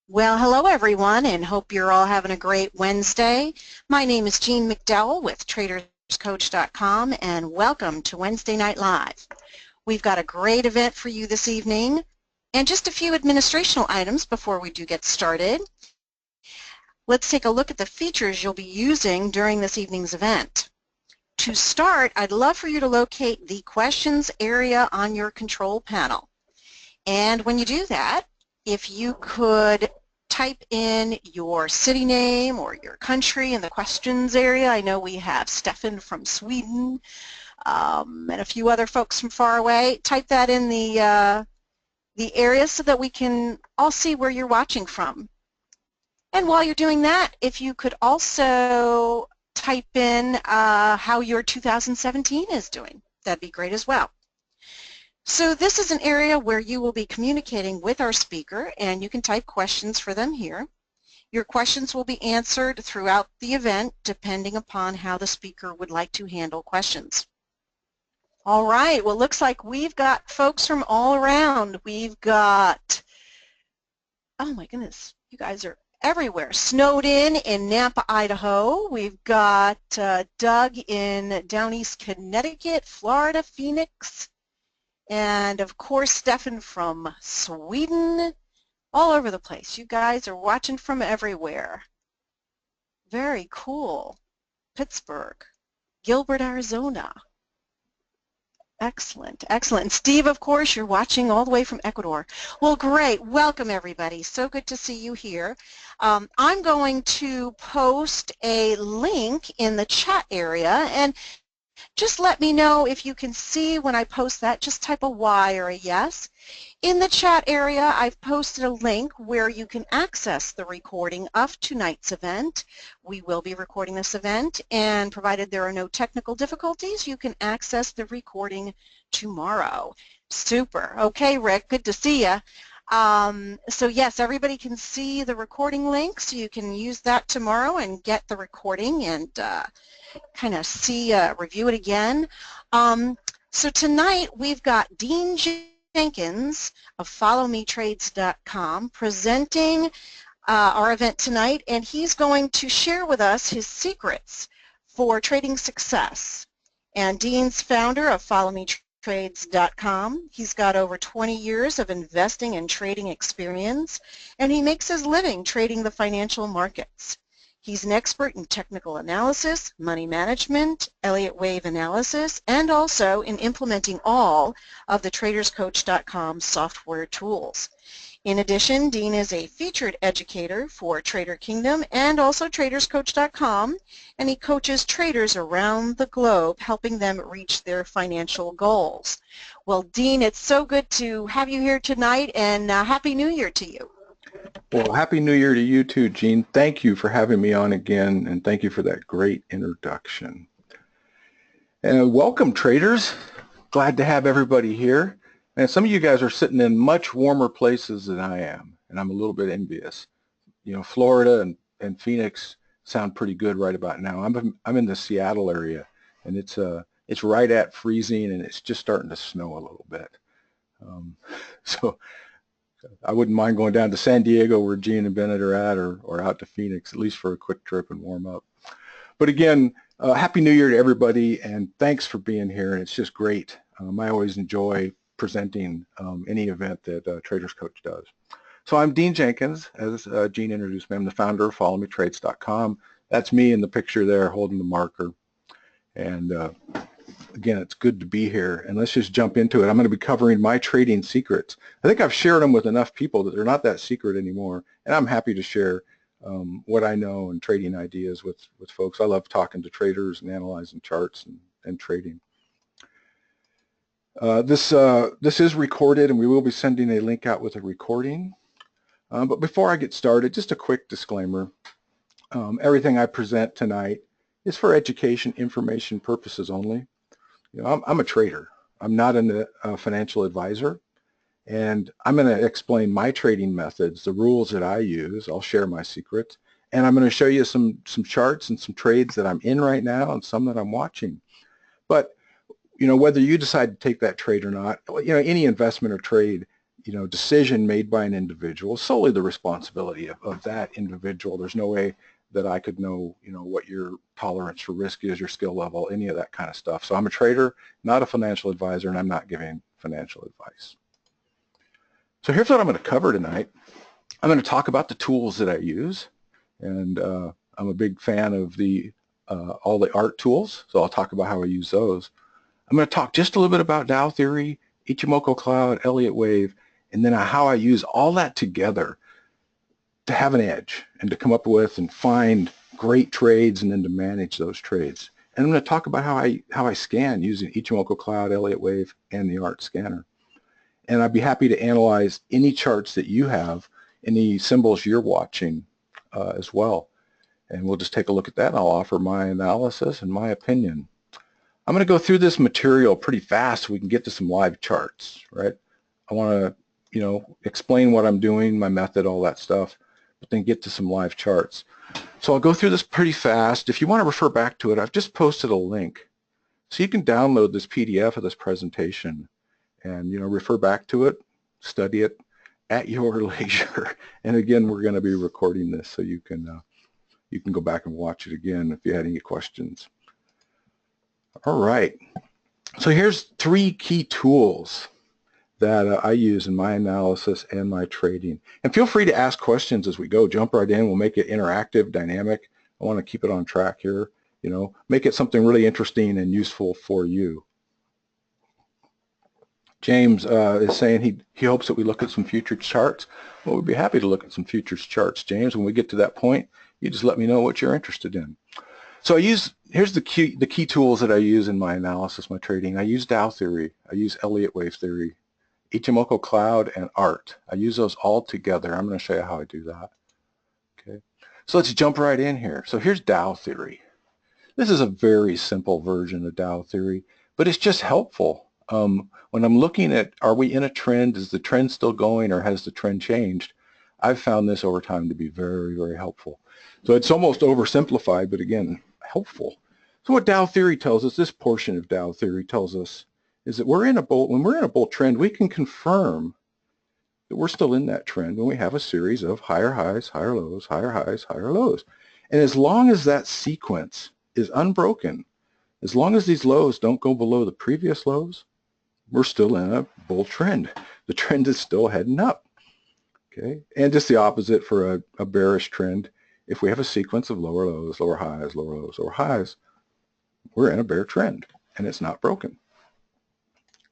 Well, hello everyone, and hope you're all having a great Wednesday. My name is Jean McDowell with TradersCoach.com, and welcome to Wednesday Night Live. We've got a great event for you this evening, and just a few administrational items before we do get started. Let's take a look at the features you'll be using during this evening's event. To start, I'd love for you to locate the questions area on your control panel. And when you do that, if you could type in your city name or your country in the questions area. I know we have Stefan from Sweden and a few other folks from far away. Type that in the area so that we can all see where you're watching from. And while you're doing that, if you could also type in how your 2017 is doing, that'd be great as well. So this is an area where you will be communicating with our speaker, and you can type questions for them here. Your questions will be answered throughout the event depending upon how the speaker would like to handle questions. All right, well, looks like we've got folks from all around. We've got, oh my goodness, you guys are everywhere. Snowed in Nampa, Idaho. We've got Doug in Down East Connecticut, Florida, Phoenix. And of course, Stefan from Sweden, all over the place. You guys are watching from everywhere. Very cool. Pittsburgh, Gilbert, Arizona. Excellent, excellent. Steve, of course, you're watching all the way from Ecuador. Well, great. Welcome, everybody. So good to see you here. I'm going to post a link in the chat area, and just let me know if you can see when I post that. Just type a Y or a yes. In the chat area, I've posted a link where you can access the recording of tonight's event. We will be recording this event, and provided there are no technical difficulties, you can access the recording tomorrow. Super. Okay, Rick, good to see you. So yes, everybody can see the recording link, so you can use that tomorrow and get the recording and kind of review it again. So tonight we've got Dean Jenkins of FollowMeTrades.com presenting our event tonight, and he's going to share with us his secrets for trading success. And Dean's founder of FollowMeTrades.com. He's got over 20 years of investing and trading experience, and he makes his living trading the financial markets. He's an expert in technical analysis, money management, Elliott wave analysis, and also in implementing all of the TradersCoach.com software tools. In addition, Dean is a featured educator for Trader Kingdom and also TradersCoach.com, and he coaches traders around the globe, helping them reach their financial goals. Well, Dean, it's so good to have you here tonight, and Happy New Year to you. Well, Happy New Year to you too, Gene. Thank you for having me on again, and thank you for that great introduction. And welcome, traders. Glad to have everybody here. And some of you guys are sitting in much warmer places than I am, and I'm a little bit envious. You know, Florida and Phoenix sound pretty good right about now. I'm in the Seattle area, and it's right at freezing, and it's just starting to snow a little bit. So I wouldn't mind going down to San Diego where Gene and Bennett are at, or out to Phoenix, at least for a quick trip and warm up. But again, Happy New Year to everybody, and thanks for being here, and it's just great. I always enjoy presenting any event that Traders Coach does. So I'm Dean Jenkins, as Gene introduced me. I'm the founder of FollowMeTrades.com. That's me in the picture there holding the marker. And again, it's good to be here, and let's just jump into it. I'm going to be covering my trading secrets. I think I've shared them with enough people that they're not that secret anymore, and I'm happy to share what I know and trading ideas with folks. I love talking to traders and analyzing charts and trading. This is recorded, and we will be sending a link out with a recording. But before I get started, just a quick disclaimer. Everything I present tonight is for education, information purposes only. You know, I'm a trader. I'm not a financial advisor, and I'm going to explain my trading methods, the rules that I use. I'll share my secrets, and I'm going to show you some charts and some trades that I'm in right now and some that I'm watching. But you know, whether you decide to take that trade or not, you know, any investment or trade, decision made by an individual is solely the responsibility of that individual. There's no way that I could know, what your tolerance for risk is, your skill level, any of that kind of stuff. So I'm a trader, not a financial advisor, and I'm not giving financial advice. So here's what I'm going to cover tonight. I'm going to talk about the tools that I use, and I'm a big fan of all the art tools, so I'll talk about how I use those. I'm going to talk just a little bit about Dow theory, Ichimoku Cloud, Elliott wave, and then how I use all that together to have an edge and to come up with and find great trades and then to manage those trades. And I'm going to talk about how I scan using Ichimoku Cloud, Elliott wave, and the art scanner. And I'd be happy to analyze any charts that you have, any symbols you're watching as well. And we'll just take a look at that, and I'll offer my analysis and my opinion. I'm going to go through this material pretty fast so we can get to some live charts, right? I want to, explain what I'm doing, my method, all that stuff, but then get to some live charts. So I'll go through this pretty fast. If you want to refer back to it, I've just posted a link. So you can download this PDF of this presentation and, refer back to it, study it at your leisure. And again, we're going to be recording this so you can go back and watch it again if you had any questions. All right. So here's 3 key tools that I use in my analysis and my trading. And feel free to ask questions as we go. Jump right in. We'll make it interactive, dynamic. I want to keep it on track here. Make it something really interesting and useful for you. James is saying he hopes that we look at some future charts. Well, we'd be happy to look at some futures charts, James. When we get to that point, you just let me know what you're interested in. So here's the key tools that I use in my analysis, my trading. I use Dow theory. I use Elliott wave theory, Ichimoku Cloud, and art. I use those all together. I'm going to show you how I do that. Okay. So let's jump right in here. So here's Dow theory. This is a very simple version of Dow theory, but it's just helpful. When I'm looking at, are we in a trend? Is the trend still going, or has the trend changed? I've found this over time to be very, very helpful. So it's almost oversimplified, but again, helpful. So what Dow theory tells us, this portion of Dow theory tells us, is that when we're in a bull trend, we can confirm that we're still in that trend when we have a series of higher highs, higher lows, higher highs, higher lows. And as long as that sequence is unbroken, as long as these lows don't go below the previous lows, we're still in a bull trend. The trend is still heading up. Okay, and just the opposite for a bearish trend. If we have a sequence of lower lows, lower highs, lower lows, lower highs, we're in a bear trend and it's not broken.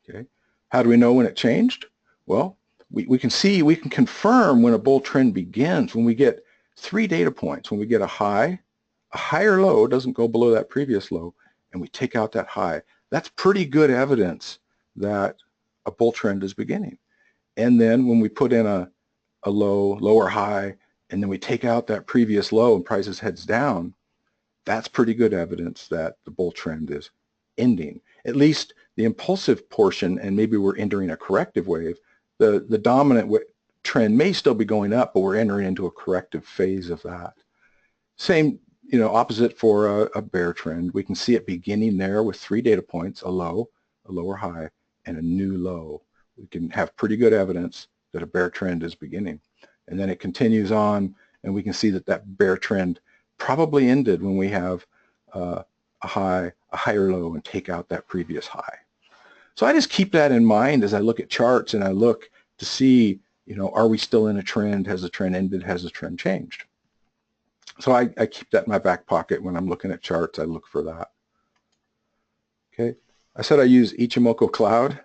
Okay, how do we know when it changed? Well, we can confirm when a bull trend begins when we get 3 data points. When we get a high, a higher low doesn't go below that previous low, and we take out that high. That's pretty good evidence that a bull trend is beginning. And then when we put in a low, lower high, and then we take out that previous low and prices heads down, that's pretty good evidence that the bull trend is ending. At least the impulsive portion, and maybe we're entering a corrective wave, the dominant trend may still be going up, but we're entering into a corrective phase of that. Same, opposite for a bear trend. We can see it beginning there with 3 data points, a low, a lower high, and a new low. We can have pretty good evidence that a bear trend is beginning. And then it continues on, and we can see that that bear trend probably ended when we have a high, a higher low, and take out that previous high. So I just keep that in mind as I look at charts and I look to see, are we still in a trend? Has the trend ended? Has the trend changed? So I keep that in my back pocket when I'm looking at charts. I look for that. Okay. I said I use Ichimoku Cloud.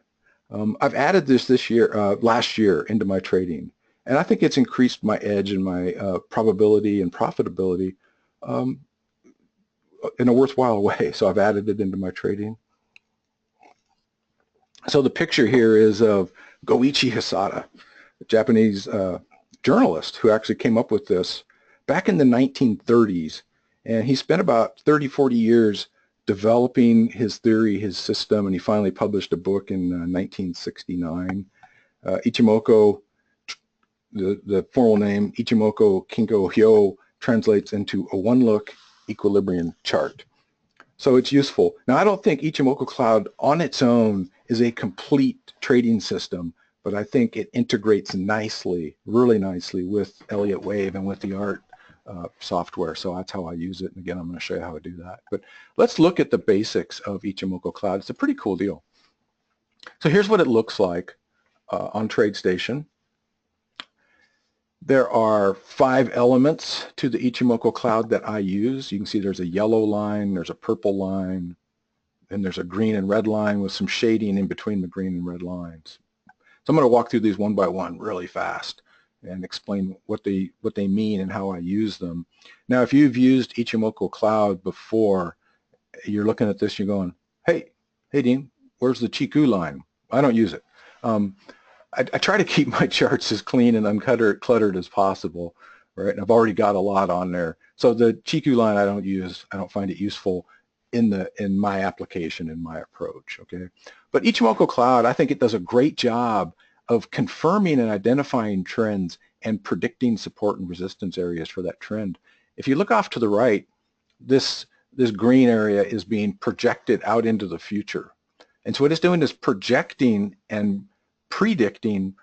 I've added this year, last year, into my trading, and I think it's increased my edge and my probability and profitability in a worthwhile way. So I've added it into my trading. So the picture here is of Goichi Hisada, a Japanese journalist who actually came up with this back in the 1930s, and he spent about 30-40 years developing his theory, his system, and he finally published a book in 1969. Ichimoku, the formal name, Ichimoku Kinko Hyo, translates into a one-look equilibrium chart. So it's useful. Now, I don't think Ichimoku Cloud on its own is a complete trading system, but I think it integrates nicely, really nicely, with Elliott Wave and with the art software. So that's how I use it. And again, I'm going to show you how I do that. But let's look at the basics of Ichimoku Cloud. It's a pretty cool deal. So here's what it looks like on TradeStation. There are 5 elements to the Ichimoku Cloud that I use. You can see there's a yellow line, there's a purple line, and there's a green and red line with some shading in between the green and red lines. So I'm going to walk through these one by one really fast and explain what they mean and how I use them. Now, if you've used Ichimoku Cloud before, you're looking at this, you're going, hey Dean, where's the Chiku line? I don't use it. I try to keep my charts as clean and uncluttered as possible, right? And I've already got a lot on there. So the Chiku line I don't use. I don't find it useful in my application, in my approach, okay? But Ichimoku Cloud, I think it does a great job of confirming and identifying trends and predicting support and resistance areas for that trend. If you look off to the right, this green area is being projected out into the future. And so what it's doing is projecting and predicting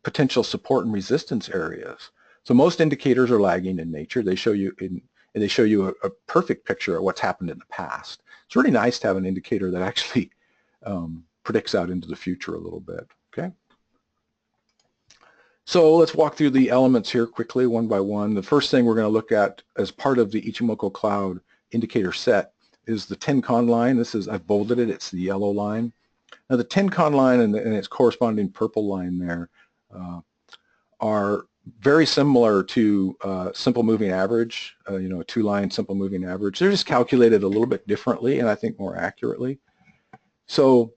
potential support and resistance areas. So most indicators are lagging in nature. They show you a perfect picture of what's happened in the past. It's really nice to have an indicator that actually predicts out into the future a little bit. Okay. So let's walk through the elements here quickly, one by one. The first thing we're going to look at as part of the Ichimoku Cloud indicator set is the Tenkan line. I've bolded it. It's the yellow line. Now the Tenkan line and its corresponding purple line there are very similar to simple moving average, a 2-line simple moving average. They're just calculated a little bit differently and I think more accurately. So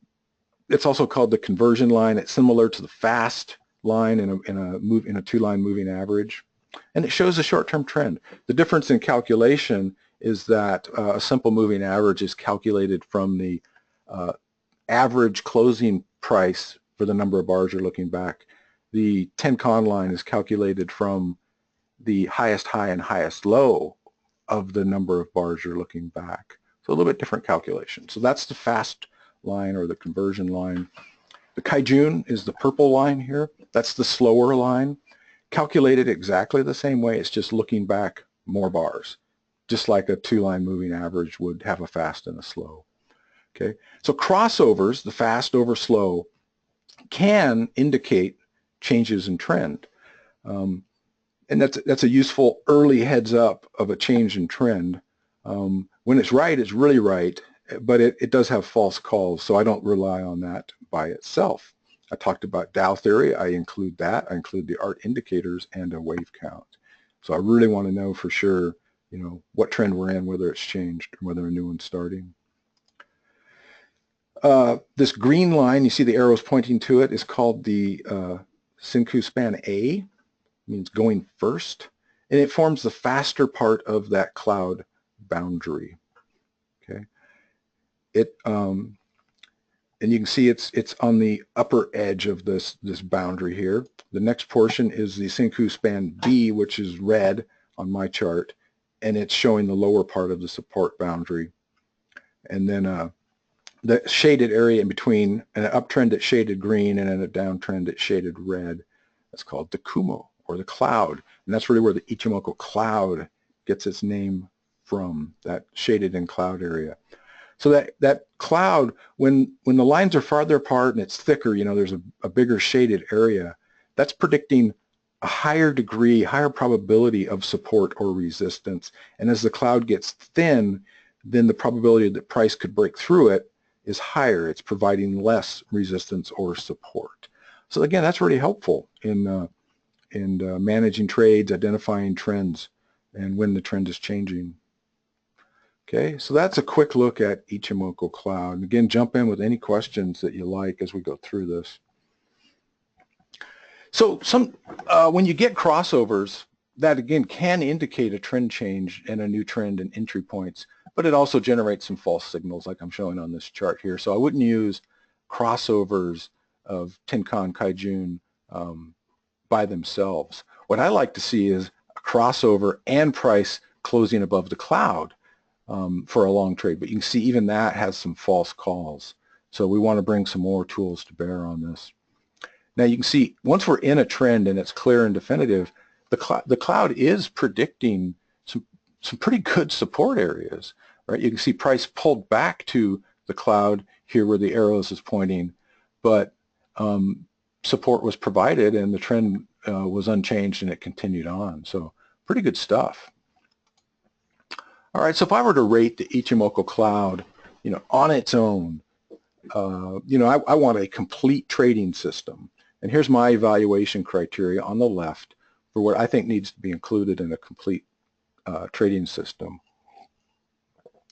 it's also called the conversion line. It's similar to the fast line in a 2-line moving average, and it shows a short-term trend. The difference in calculation is that a simple moving average is calculated from the average closing price for the number of bars you're looking back. The Tenkan line is calculated from the highest high and highest low of the number of bars you're looking back. So a little bit different calculation. So that's the fast line or the conversion line. The Kaijun is the purple line here. That's the slower line. Calculated exactly the same way. It's just looking back more bars, just like a 2-line moving average would have a fast and a slow. Okay, so crossovers, the fast over slow, can indicate changes in trend. And that's a useful early heads up of a change in trend. When it's right, it's really right, but it does have false calls, so I don't rely on that by itself. I talked about Dow theory. I include that. I include the art indicators and a wave count. So I really want to know for sure, what trend we're in, whether it's changed or whether a new one's starting. This green line, you see the arrows pointing to it, is called the Senkou span A, means going first, and it forms the faster part of that cloud boundary. Okay, and you can see it's on the upper edge of this boundary here. The next portion is the Senkou span B, which is red on my chart, and it's showing the lower part of the support boundary. And then the shaded area in between, an uptrend that's shaded green and then a downtrend that's shaded red. That's called the Kumo, or the cloud. And that's really where the Ichimoku Cloud gets its name from, that shaded in cloud area. So that cloud, when the lines are farther apart and it's thicker, there's a bigger shaded area, that's predicting a higher degree, higher probability of support or resistance. And as the cloud gets thin, then the probability that price could break through it is higher. It's providing less resistance or support. So again, that's really helpful in managing trades, identifying trends, and when the trend is changing. Okay, so that's a quick look at Ichimoku Cloud. And again, jump in with any questions that you like as we go through this. So when you get crossovers, that again can indicate a trend change and a new trend and entry points, but it also generates some false signals like I'm showing on this chart here. So I wouldn't use crossovers of Tenkan Kaijun by themselves. What I like to see is a crossover and price closing above the cloud for a long trade, but you can see even that has some false calls. So we want to bring some more tools to bear on this. Now you can see once we're in a trend and it's clear and definitive, the cloud is predicting some pretty good support areas, right? You can see price pulled back to the cloud here where the arrows is pointing, but support was provided and the trend was unchanged and it continued on. So pretty good stuff. All right, so if I were to rate the Ichimoku Cloud, on its own, I want a complete trading system. And here's my evaluation criteria on the left for what I think needs to be included in a complete trading system.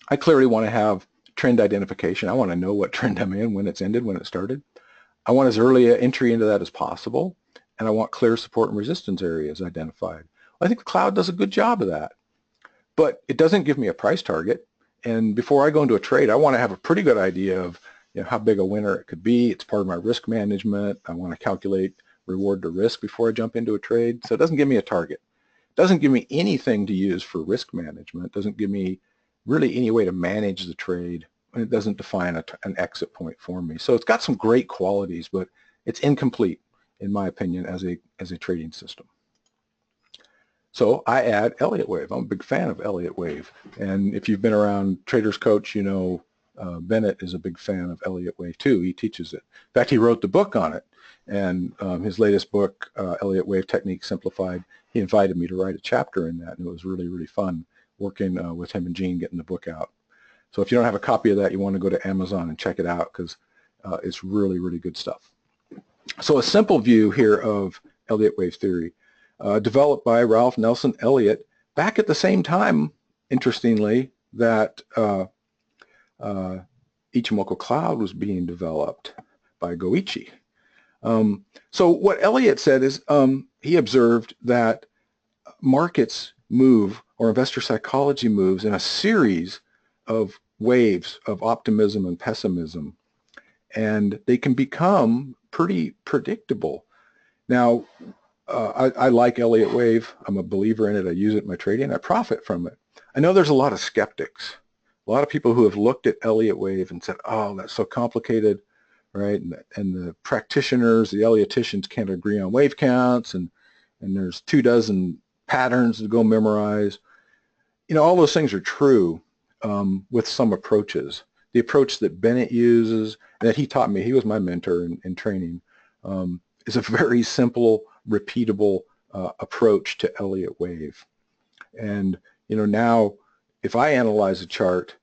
I clearly want to have trend identification. I want to know what trend I'm in, when it's ended, when it started. I want as early an entry into that as possible, and I want clear support and resistance areas identified. I think the cloud does a good job of that, but it doesn't give me a price target. And before I go into a trade, I want to have a pretty good idea of how big a winner it could be. It's part of my risk management. I want to calculate reward to risk before I jump into a trade. So it doesn't give me a target. It doesn't give me anything to use for risk management. It doesn't give me really any way to manage the trade. And it doesn't define an exit point for me. So it's got some great qualities, but it's incomplete, in my opinion, as a trading system. So I add Elliott Wave. I'm a big fan of Elliott Wave. And if you've been around Traders Coach, Bennett is a big fan of Elliott Wave too. He teaches it. In fact, he wrote the book on it. And his latest book, Elliott Wave Technique Simplified, he invited me to write a chapter in that. And it was really, really fun working with him and Gene getting the book out. So if you don't have a copy of that, you want to go to Amazon and check it out because it's really, really good stuff. So a simple view here of Elliott Wave theory, developed by Ralph Nelson Elliott back at the same time, interestingly, that Ichimoku Cloud was being developed by Goichi. So what Elliott said is he observed that markets move, or investor psychology moves, in a series of waves of optimism and pessimism, and they can become pretty predictable. Now, I like Elliott Wave. I'm a believer in it. I use it in my trading. I profit from it. I know there's a lot of skeptics, a lot of people who have looked at Elliott Wave and said, oh, that's so complicated, right? And the practitioners, the Elliottians can't agree on wave counts, and there's 24 patterns to go memorize. All those things are true with some approaches. The approach that Bennett uses, that he taught me, he was my mentor in training, is a very simple, repeatable approach to Elliott Wave. And now if I analyze a chart,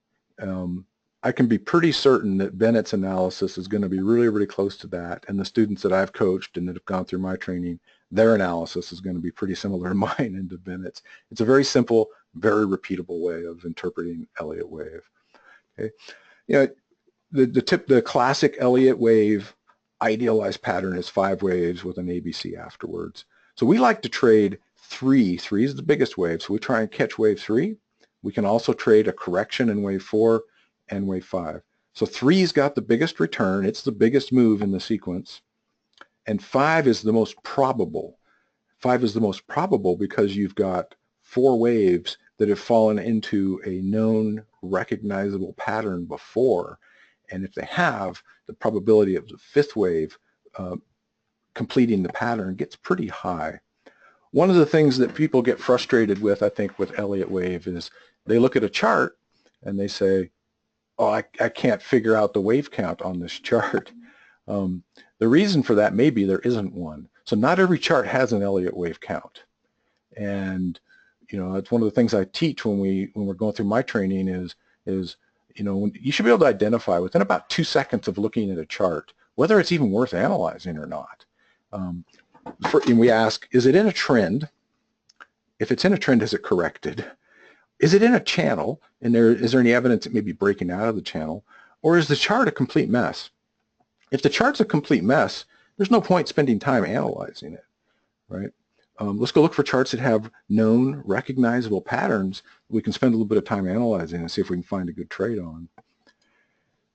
I can be pretty certain that Bennett's analysis is going to be really, really close to that. And the students that I've coached and that have gone through my training, their analysis is going to be pretty similar to mine and to Bennett's. It's a very simple, very repeatable way of interpreting Elliott Wave. Okay, the classic Elliott Wave idealized pattern is 5 waves with an ABC afterwards. So we like to trade 3. 3 is the biggest wave, so we try and catch wave 3. We can also trade a correction in wave 4 and wave 5. So 3's got the biggest return. It's the biggest move in the sequence. And 5 is the most probable. 5 is the most probable because you've got 4 waves that have fallen into a known recognizable pattern before. And if they have, the probability of the 5th wave completing the pattern gets pretty high. One of the things that people get frustrated with, I think, with Elliott Wave is they look at a chart and they say, oh, I can't figure out the wave count on this chart. The reason for that may be there isn't one. So not every chart has an Elliott Wave count. And it's one of the things I teach when we're going through my training is you should be able to identify within about 2 seconds of looking at a chart whether it's even worth analyzing or not. And we ask, is it in a trend? If it's in a trend, is it corrected? Is it in a channel? And is there any evidence it may be breaking out of the channel? Or is the chart a complete mess? If the chart's a complete mess, there's no point spending time analyzing it, right? Let's go look for charts that have known, recognizable patterns we can spend a little bit of time analyzing and see if we can find a good trade on.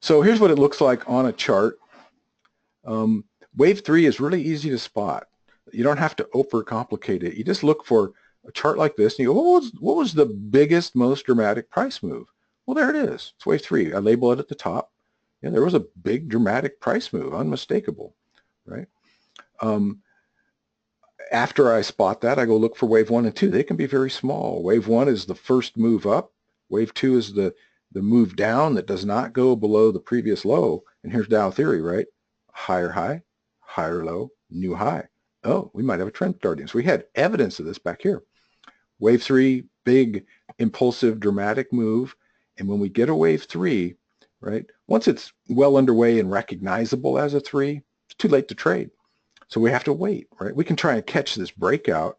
So here's what it looks like on a chart. Wave 3 is really easy to spot. You don't have to overcomplicate it. You just look for a chart like this and you go, what was the biggest, most dramatic price move? Well, there it is. It's wave 3. I label it at the top. Yeah, there was a big dramatic price move, unmistakable, right? Um, after I spot that, I go look for wave 1 and 2. They can be very small. Wave 1 is the first move up. Wave 2 is the move down that does not go below the previous low. And here's Dow theory, right? Higher high, higher low, new high. Oh, we might have a trend starting. So we had evidence of this back here. Wave 3, big, impulsive, dramatic move. And when we get a wave 3, right, once it's well underway and recognizable as a 3, it's too late to trade. So we have to wait, right? We can try and catch this breakout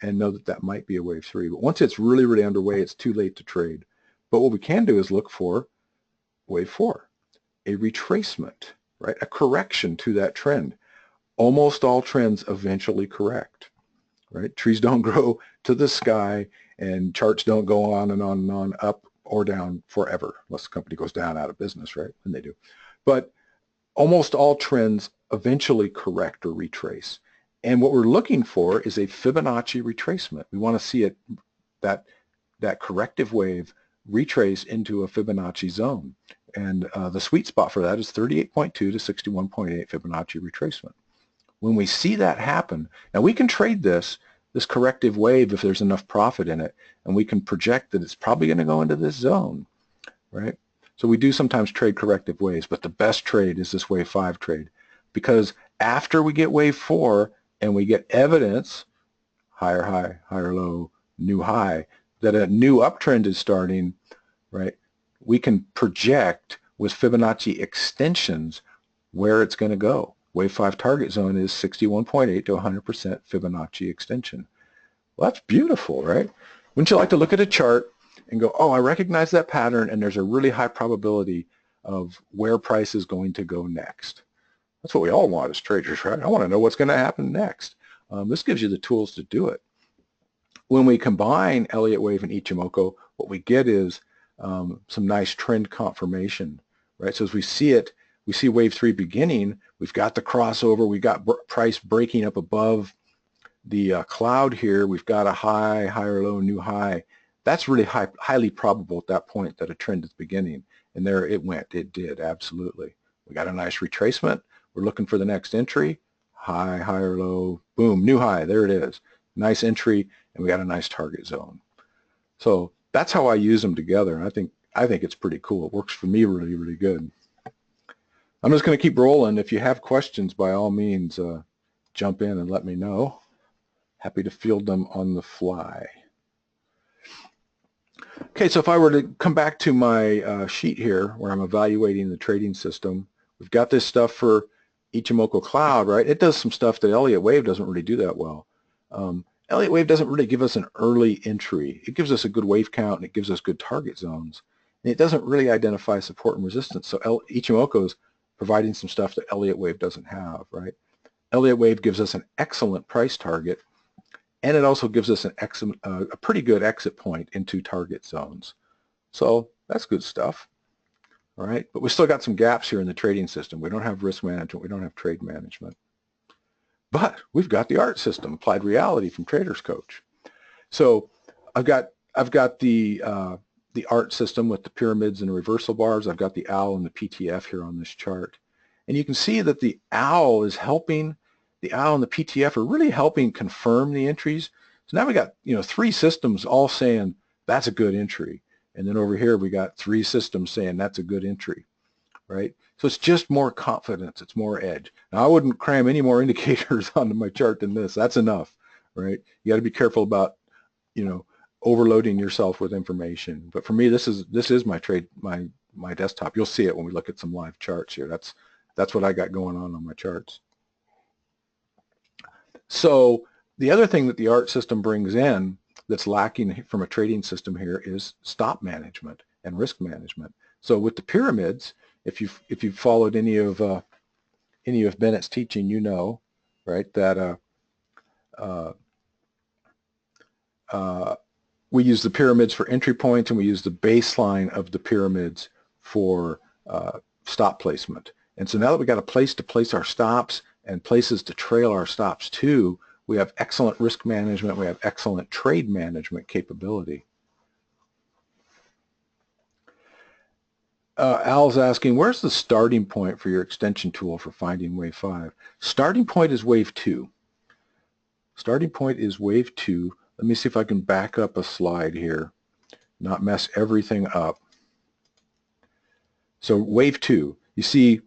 and know that that might be a wave 3. But once it's really, really underway, it's too late to trade. But what we can do is look for wave 4, a retracement, right? A correction to that trend. Almost all trends eventually correct, right? Trees don't grow to the sky and charts don't go on and on and on, up or down forever, unless the company goes down out of business, right? And they do. But almost all trends eventually correct or retrace. And what we're looking for is a Fibonacci retracement. We want to see it, that corrective wave retrace into a Fibonacci zone. And the sweet spot for that is 38.2 to 61.8 Fibonacci retracement. When we see that happen, now we can trade this corrective wave if there's enough profit in it, and we can project that it's probably going to go into this zone, right? So we do sometimes trade corrective waves, but the best trade is this wave 5 trade, because after we get wave 4 and we get evidence, higher high, higher low, new high, that a new uptrend is starting, right? We can project with Fibonacci extensions where it's going to go. Wave 5 target zone is 61.8 to 100% Fibonacci extension. Well, that's beautiful, right? Wouldn't you like to look at a chart and go, oh, I recognize that pattern and there's a really high probability of where price is going to go next. That's what we all want as traders, right? I want to know what's going to happen next. This gives you the tools to do it. When we combine Elliott wave and Ichimoku, what we get is some nice trend confirmation, right? So as we see it, we see wave 3 beginning, we've got the crossover, we've got price breaking up above the cloud here, we've got a high, higher low, new high. That's really highly probable at that point that a trend is beginning. And there it went. It did, absolutely. We got a nice retracement. We're looking for the next entry. High, higher low, boom, new high. There it is. Nice entry, and we got a nice target zone. So that's how I use them together. And I think it's pretty cool. It works for me really, really good. I'm just going to keep rolling. If you have questions, by all means, jump in and let me know. Happy to field them on the fly. Okay, so if I were to come back to my sheet here where I'm evaluating the trading system, we've got this stuff for Ichimoku Cloud, right? It does some stuff that Elliott Wave doesn't really do that well. Elliott Wave doesn't really give us an early entry. It gives us a good wave count and it gives us good target zones. And it doesn't really identify support and resistance. So Ichimoku is providing some stuff that Elliott Wave doesn't have, right? Elliott Wave gives us an excellent price target, and it also gives us a pretty good exit point into target zones. So that's good stuff, all right? But we still got some gaps here in the trading system. We don't have risk management. We don't have trade management. But we've got the ART system, Applied Reality from Traders Coach. So I've got the ART system with the pyramids and the reversal bars. I've got the OWL and the PTF here on this chart. And you can see that the OWL is helping, the OWL and the PTF are really helping confirm the entries. So now we got, 3 systems all saying that's a good entry. And then over here we got 3 systems saying that's a good entry, right? So it's just more confidence, it's more edge. Now I wouldn't cram any more indicators onto my chart than this. That's enough, right? You got to be careful about, overloading yourself with information. But for me, this is my trade, my desktop. You'll see it when we look at some live charts here. That's what I got going on my charts. So the other thing that the ART system brings in that's lacking from a trading system here is stop management and risk management. So with the pyramids, if you've followed any of Bennett's teaching, right, that we use the pyramids for entry points and we use the baseline of the pyramids for stop placement. And so now that we got a place to place our stops and places to trail our stops to, we have excellent risk management, we have excellent trade management capability. Al's asking, where's the starting point for your extension tool for finding wave 5? Starting point is wave 2. Starting point is wave 2. Let me see if I can back up a slide here, not mess everything up. So wave 2, you see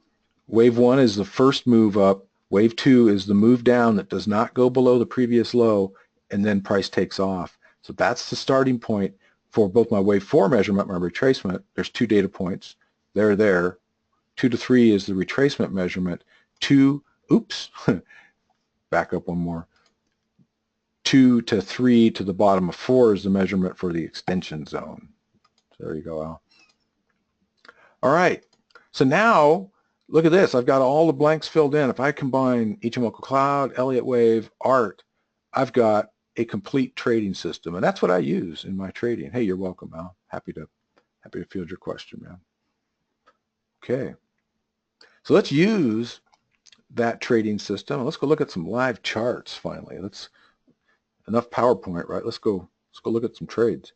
wave 1 is the first move up. Wave 2 is the move down that does not go below the previous low, and then price takes off. So that's the starting point for both my wave 4 measurement, my retracement. There's 2 data points. They're there. 2 to 3 is the retracement measurement. 2, oops, back up one more. 2 to 3 to the bottom of 4 is the measurement for the extension zone. So there you go, Al. All right, so now look at this. I've got all the blanks filled in. If I combine Ichimoku Cloud, Elliott Wave, ART, I've got a complete trading system, and that's what I use in my trading. Hey, you're welcome, Al. Happy to field your question, man. Okay, so let's use that trading system. Let's go look at some live charts finally. Enough PowerPoint, right? Let's go look at some trades.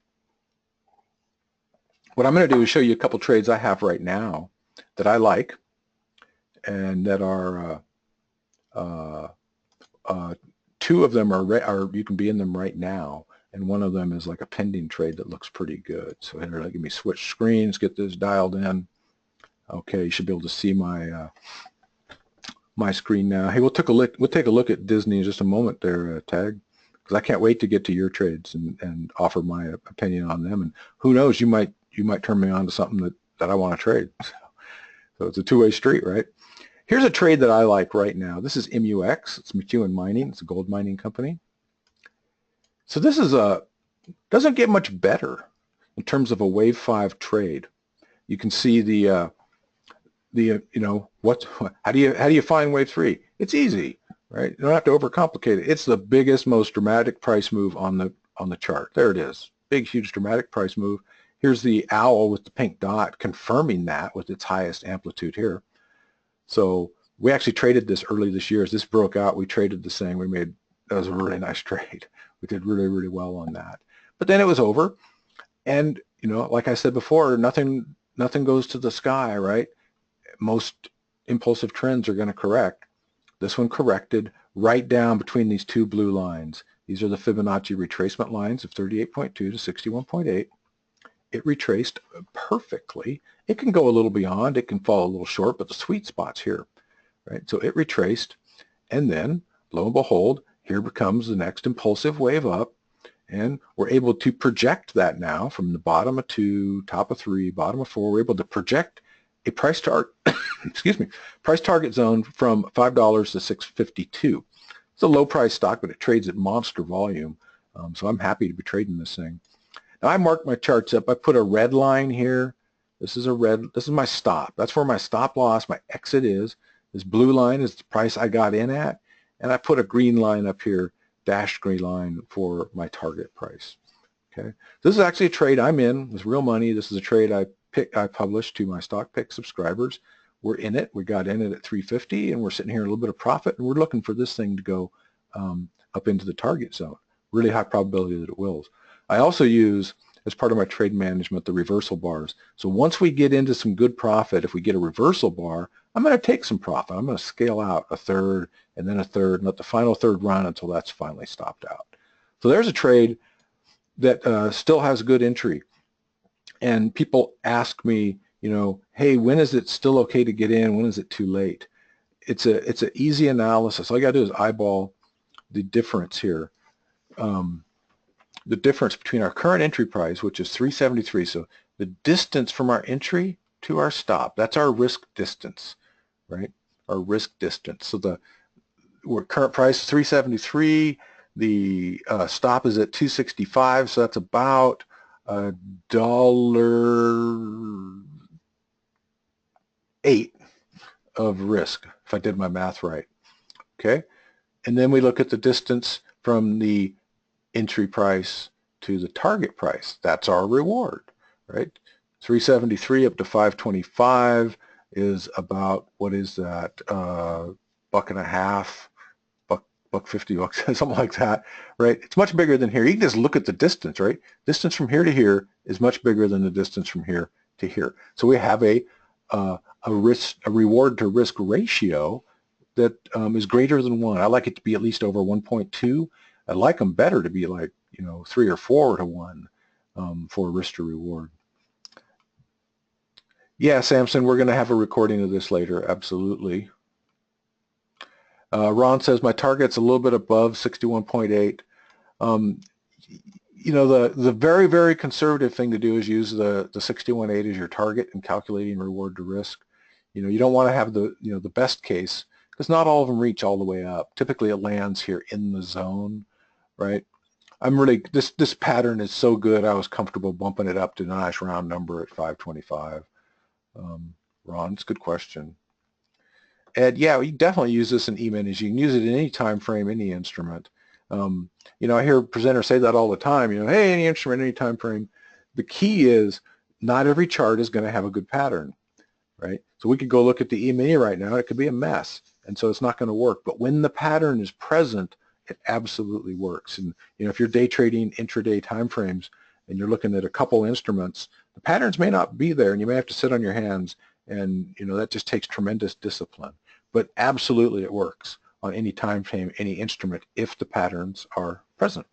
What I'm going to do is show you a couple trades I have right now that I like and that are two of them are you can be in them right now, and one of them is like a pending trade that looks pretty good. So here, let me switch screens, get this dialed in. Okay, you should be able to see my my screen now. Hey, we'll take a look at Disney in just a moment there, Tag, because I can't wait to get to your trades and offer my opinion on them. And who knows, you might turn me on to something that I want to trade. So it's a two-way street, right? Here's a trade that I like right now. This is MUX. It's McEwen Mining. It's a gold mining company. So this is doesn't get much better in terms of a wave 5 trade. You can see the how do you find wave 3? It's easy, right? You don't have to overcomplicate it. It's the biggest, most dramatic price move on the chart. There it is. Big, huge, dramatic price move. Here's the owl with the pink dot confirming that with its highest amplitude here. So we actually traded this early this year. As this broke out, we traded this thing. That was a really nice trade. We did really, really well on that. But then it was over. And, like I said before, nothing goes to the sky, right? Most impulsive trends are going to correct. This one corrected right down between these two blue lines. These are the Fibonacci retracement lines of 38.2 to 61.8. It retraced perfectly. It can go a little beyond, it can fall a little short, but the sweet spot's here, right? So it retraced, and then, lo and behold, here becomes the next impulsive wave up, and we're able to project that now from the bottom of 2, top of 3, bottom of 4. We're able to project a price target, price target zone from $5 to $6.52. It's a low price stock, but it trades at monster volume, so I'm happy to be trading this thing. Now I marked my charts up. I put a red line here. This is my stop. That's where my stop loss, my exit is. This blue line is the price I got in at, and I put a green line up here, dashed green line for my target price. Okay, this is actually a trade I'm in with real money. This is a trade I published to my stock pick subscribers. We're in it. We got in it at 350, and we're sitting here a little bit of profit, and we're looking for this thing to go up into the target zone. Really high probability that it will. I also use, as part of my trade management, the reversal bars. So once we get into some good profit, if we get a reversal bar, I'm going to take some profit. I'm going to scale out a third and then a third and let the final third run until that's finally stopped out. So there's a trade that still has good entry. And people ask me, hey, when is it still okay to get in? When is it too late? It's an easy analysis. All you got to do is eyeball the difference here. The difference between our current entry price, which is 373, so the distance from our entry to our stop, that's our risk distance, right? Our risk distance. So the current price is 373, the stop is at 265, so that's about $1.08 of risk, if I did my math right, okay? And then we look at the distance from the entry price to the target price. That's our reward, right? 373 up to 525 is about, what is that, $1.50, $1.50, something like that, right? It's much bigger than here. You can just look at the distance, right? Distance from here to here is much bigger than the distance from here to here. So we have a reward to risk ratio that is greater than 1. I like it to be at least over 1.2. I'd like them better to be like 3 or 4 to 1 for risk to reward. Yeah, Samson, we're going to have a recording of this later. Absolutely. Ron says my target's a little bit above 61.8. The very, very conservative thing to do is use the 61.8 as your target in calculating reward to risk. You don't want to have the best case, because not all of them reach all the way up. Typically it lands here in the zone, right? This pattern is so good, I was comfortable bumping it up to a nice round number at 525. Ron, it's a good question. Ed, yeah, you definitely use this in E-minis. You can use it in any time frame, any instrument. I hear presenters say that all the time, hey, any instrument, any time frame. The key is not every chart is going to have a good pattern, right? So we could go look at the E-mini right now. It could be a mess, and so it's not going to work. But when the pattern is present, it absolutely works. And if you're day trading intraday time frames and you're looking at a couple instruments, the patterns may not be there, and you may have to sit on your hands, and that just takes tremendous discipline. But absolutely it works on any time frame, any instrument, if the patterns are present.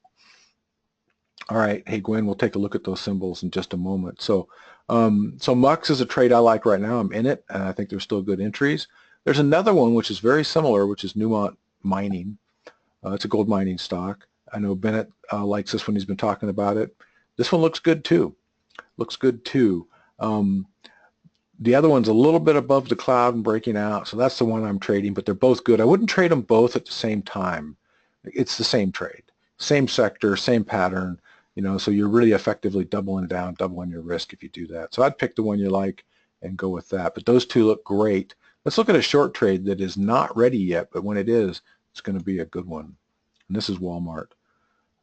All right, hey Gwen, we'll take a look at those symbols in just a moment. So MUX is a trade I like right now. I'm in it, and I think there's still good entries. There's another one which is very similar, which is Newmont Mining. It's a gold mining stock. I know Bennett likes this one. He's been talking about it. This one looks good too. The other one's a little bit above the cloud and breaking out, so that's the one I'm trading, but they're both good. I wouldn't trade them both at the same time. It's the same trade, same sector, same pattern, so you're really effectively doubling down, doubling your risk if you do that. So I'd pick the one you like and go with that, but those two look great. Let's look at a short trade that is not ready yet, but when it is, it's going to be a good one. And this is Walmart.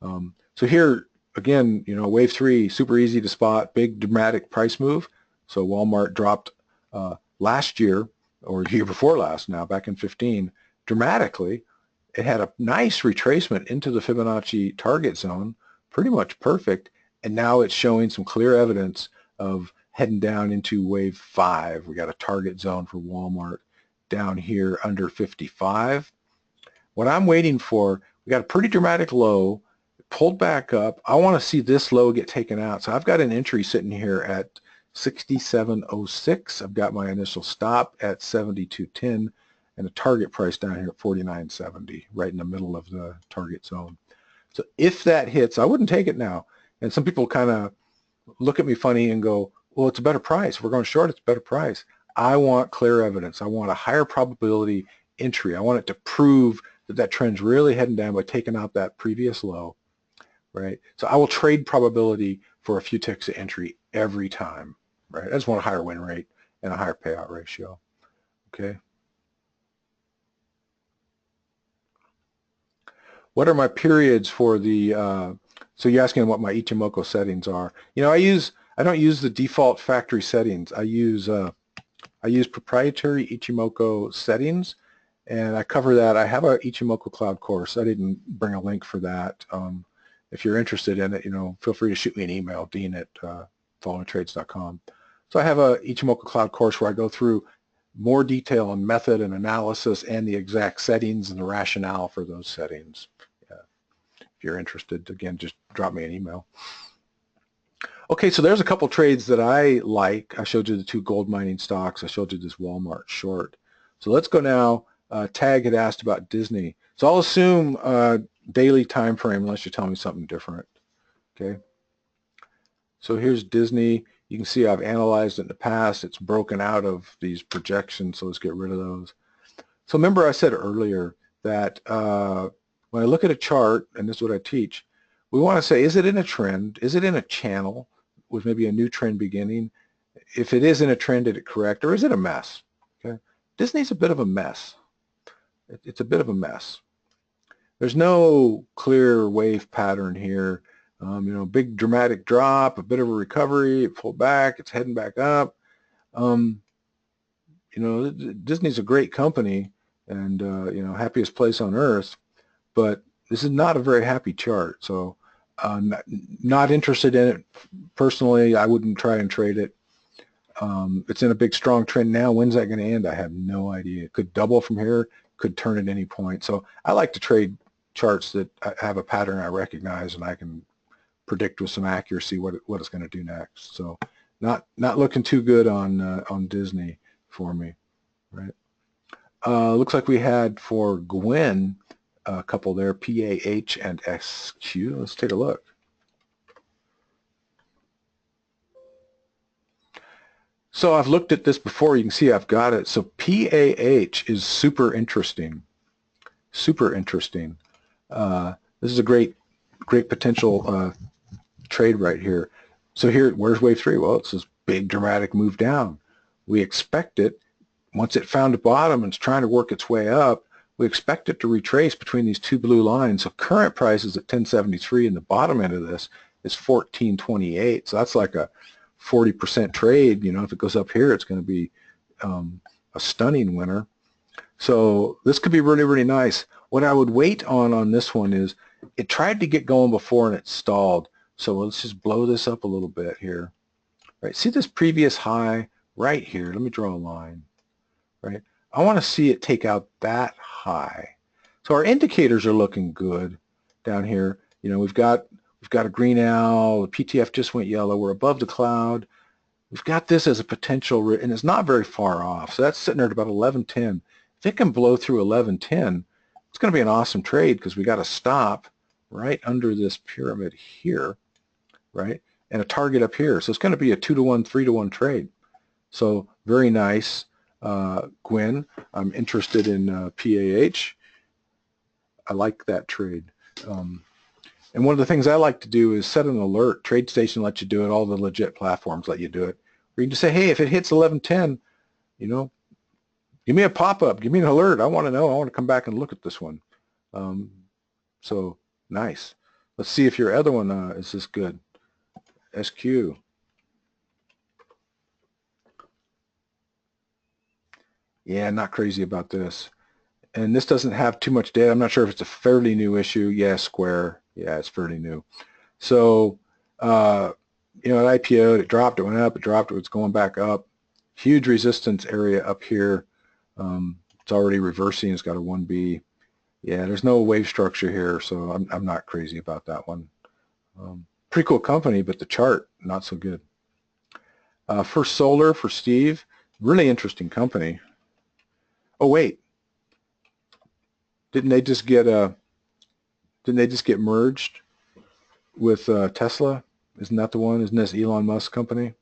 So here, again, wave 3, super easy to spot, big dramatic price move. So Walmart dropped last year, or the year before last now, back in 15, dramatically. It had a nice retracement into the Fibonacci target zone, pretty much perfect, and now it's showing some clear evidence of heading down into wave 5. We got a target zone for Walmart down here under 55. What I'm waiting for, we got a pretty dramatic low, pulled back up. I want to see this low get taken out. So I've got an entry sitting here at 67.06. I've got my initial stop at 72.10 and a target price down here at 49.70, right in the middle of the target zone. So if that hits, I wouldn't take it now. And some people kind of look at me funny and go, well, it's a better price. If we're going short, it's a better price. I want clear evidence. I want a higher probability entry. I want it to prove that that trend's really heading down by taking out that previous low, right? So I will trade probability for a few ticks of entry every time, right? I just want a higher win rate and a higher payout ratio, okay? What are my periods for the, so you're asking what my Ichimoku settings are. I don't use the default factory settings. I use proprietary Ichimoku settings, and I cover that. I have a Ichimoku Cloud course. I didn't bring a link for that. If you're interested in it, feel free to shoot me an email, dean@followingtrades.com. So I have a Ichimoku Cloud course where I go through more detail on method and analysis and the exact settings and the rationale for those settings. If you're interested, again, just drop me an email. Okay, so there's a couple trades that I like. I showed you the 2 gold mining stocks. I showed you this Walmart short. So let's go now. Tag had asked about Disney. So I'll assume daily time frame unless you tell me something different. Okay. So here's Disney. You can see I've analyzed it in the past. It's broken out of these projections, so let's get rid of those. So remember I said earlier that when I look at a chart, and this is what I teach, we want to say, is it in a trend? Is it in a channel with maybe a new trend beginning? If it is in a trend, did it correct, or is it a mess? Okay. Disney's a bit of a mess. It's a bit of a mess. There's no clear wave pattern here. Big dramatic drop, a bit of a recovery, it pulled back, it's heading back up. Disney's a great company and, happiest place on earth, but this is not a very happy chart. So not interested in it personally. I wouldn't try and trade it. It's in a big strong trend now. When's that going to end? I have no idea. It could double from here, could turn at any point. So I like to trade charts that have a pattern I recognize and I can predict with some accuracy what it's going to do next. So not looking too good on Disney for me, right? Looks like we had for Gwen a couple there, PAH and SQ. Let's take a look. So I've looked at this before. You can see I've got it. So PAH is super interesting. Super interesting. This is a great potential trade right here. So here, where's wave 3? Well, it's this big dramatic move down. We expect it. Once it found a bottom and it's trying to work its way up, we expect it to retrace between these two blue lines. So current price is at 1073 and the bottom end of this is 1428. So that's like a 40% trade. You know, if it goes up here, it's going to be a stunning winner. So this could be really, really nice. What I would wait on this one is it tried to get going before and it stalled. So let's just blow this up a little bit here. Right? See this previous high right here. Let me draw a line. Right? I want to see it take out that high. So our indicators are looking good down here. You know, we've got a green owl. The PTF just went yellow. We're above the cloud. We've got this as a potential, and it's not very far off. So that's sitting there at about 1110. If it can blow through 1110, it's going to be an awesome trade because we got a stop right under this pyramid here, right, and a target up here. So it's going to be a 2-to-1, 3-to-1 trade. So very nice, Gwen. I'm interested in PAH. I like that trade. And one of the things I like to do is set an alert. TradeStation lets you do it. All the legit platforms let you do it. Where you can just say, hey, if it hits 1110, you know, give me a pop-up. Give me an alert. I want to know. I want to come back and look at this one. So nice. Let's see if your other one is this good. SQ. Yeah, not crazy about this. And this doesn't have too much data. I'm not sure if it's a fairly new issue. Yeah, Square. Yeah, it's fairly new. So, you know, it IPO'd, it dropped, it went up, it dropped, it's going back up. Huge resistance area up here. It's already reversing. It's got a 1B. Yeah, there's no wave structure here, so I'm not crazy about that one. Pretty cool company, but the chart, not so good. First Solar for Steve, really interesting company. Oh, wait. Didn't they just get merged with Tesla? Isn't that the one? Isn't this Elon Musk company?